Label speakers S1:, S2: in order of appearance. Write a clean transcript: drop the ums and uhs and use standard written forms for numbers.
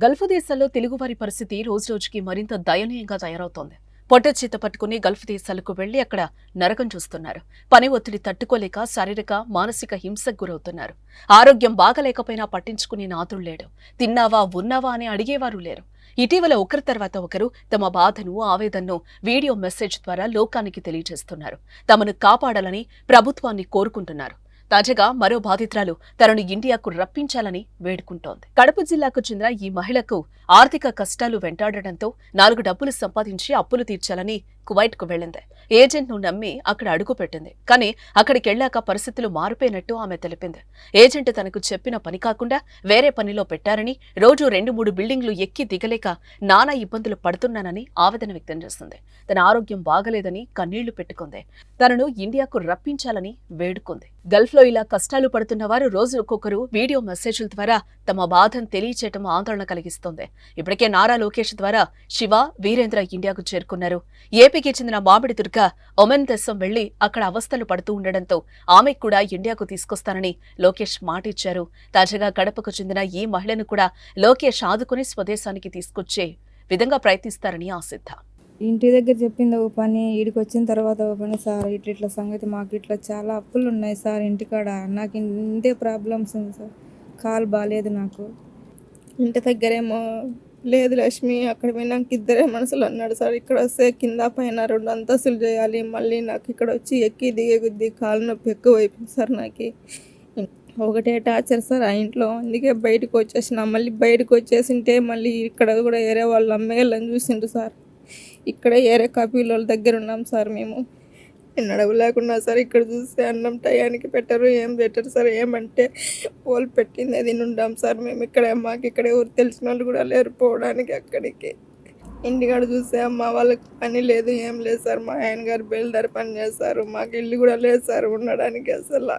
S1: Gulf దేశాల్లో తెలుగువారి పరిస్థితి రోజురోజుకి మరింత దయనీయంగా తయారవుతోంది. పొట్టచేత పట్టుకుని గల్ఫ్ దేశాలకు వెళ్లి అక్కడ నరకం చూస్తున్నారు. పని ఒత్తిడి తట్టుకోలేక శారీరక, మానసిక హింసకు గురవుతున్నారు. ఆరోగ్యం బాగలేకపోయినా పట్టించుకునే నాథుడు లేడు. తిన్నావా, ఉన్నావా అని అడిగేవారు లేరు. ఇటీవల ఒకరి తర్వాత ఒకరు తమ బాధను, ఆవేదనను వీడియో మెసేజ్ ద్వారా లోకానికి తెలియజేస్తున్నారు. తమను కాపాడాలని ప్రభుత్వాన్ని కోరుకుంటున్నారు. తాజాగా మరో బాధితురాలు తనను ఇండియాకు రప్పించాలని వేడుకుంటోంది. కడప జిల్లాకు చెందిన ఈ మహిళకు ఆర్థిక కష్టాలు వెంటాడటంతో 4 డబ్బులు సంపాదించి అప్పులు తీర్చాలని కువైట్కు వెళ్లింది. ఏజెంట్ను నమ్మి అక్కడ అడుగుపెట్టింది. కానీ అక్కడికెళ్లాక పరిస్థితులు మారిపోయినట్టు ఆమె తెలిపింది. ఏజెంట్ తనకు చెప్పిన పని కాకుండా వేరే పనిలో పెట్టారని, రోజు 2-3 బిల్డింగ్లు ఎక్కి దిగలేక నానా ఇబ్బందులు పడుతున్నానని ఆవేదన వ్యక్తం చేస్తుంది. తన ఆరోగ్యం బాగలేదని కన్నీళ్లు పెట్టుకుంది. తనను ఇండియాకు రప్పించాలని వేడుకుంది. గల్ఫ్లో ఇలా కష్టాలు పడుతున్న వారు రోజుకొకరు వీడియో మెసేజ్ల ద్వారా తమ బాధను తెలియచేయటం ఆందోళన కలిగిస్తోంది. ఇప్పటికే నారా లోకేష్ ద్వారా శివ, వీరేంద్ర ఇండియాకు చేరుకున్నారు. ఏపీకి చెందిన మామిడి దుర్గ ఒమన్ దేశం వెళ్లి అక్కడ అవస్థలు పడుతూ ఉండడంతో ఆమెకు కూడా ఇండియాకు తీసుకొస్తానని లోకేష్ మాటిచ్చారు. తాజాగా కడపకు చెందిన ఈ మహిళను కూడా లోకేష్ ఆదుకుని స్వదేశానికి తీసుకొచ్చే విధంగా ప్రయత్నిస్తారని ఆశిద్దాం.
S2: ఇంటి దగ్గర చెప్పింది ఒక పని, ఈడికి వచ్చిన తర్వాత ఒక పని. సార్ ఇట్లా సంగతి, మాకు ఇట్లా చాలా అప్పులు ఉన్నాయి సార్ ఇంటికాడ. నాకు ఇంతే ప్రాబ్లమ్స్ ఉంది సార్. కాలు బాగాలేదు నాకు. ఇంటి దగ్గరేమో లేదు లక్ష్మి, అక్కడ పోయినాక ఇద్దరే మనుషులు అన్నాడు సార్. ఇక్కడ వస్తే కింద పైన 2 అంతస్తులు చేయాలి. మళ్ళీ నాకు ఇక్కడ వచ్చి ఎక్కి దిగే కొద్దీ కాలు నొప్పి ఎక్కువైపోయింది సార్. నాకు ఒకటే టార్చర్ సార్ ఆ ఇంట్లో. అందుకే బయటకు వచ్చేసిన. మళ్ళీ బయటకు వచ్చేసింటే మళ్ళీ ఇక్కడ కూడా వేరే వాళ్ళు అమ్మేయాలని చూసిండు సార్. ఇక్కడే ఏరే కాపీల వాళ్ళ దగ్గర ఉన్నాం సార్. మేము నడవ లేకుండా సార్. ఇక్కడ చూస్తే అన్నం టయానికి పెట్టరు, ఏం పెట్టరు సార్. ఏమంటే వాళ్ళు పెట్టింది అది ఉండాం సార్. మేము ఇక్కడే, మాకు ఇక్కడే ఊరు తెలిసిన వాళ్ళు కూడా లేరు పోవడానికి అక్కడికి. ఇంటికాడ చూస్తే అమ్మ వాళ్ళకి పని లేదు, ఏం లేదు సార్. మా ఆయన గారు బయలుదేరి పని చేస్తారు. మాకు ఇల్లు కూడా లేదు సార్ ఉండడానికి అసలు.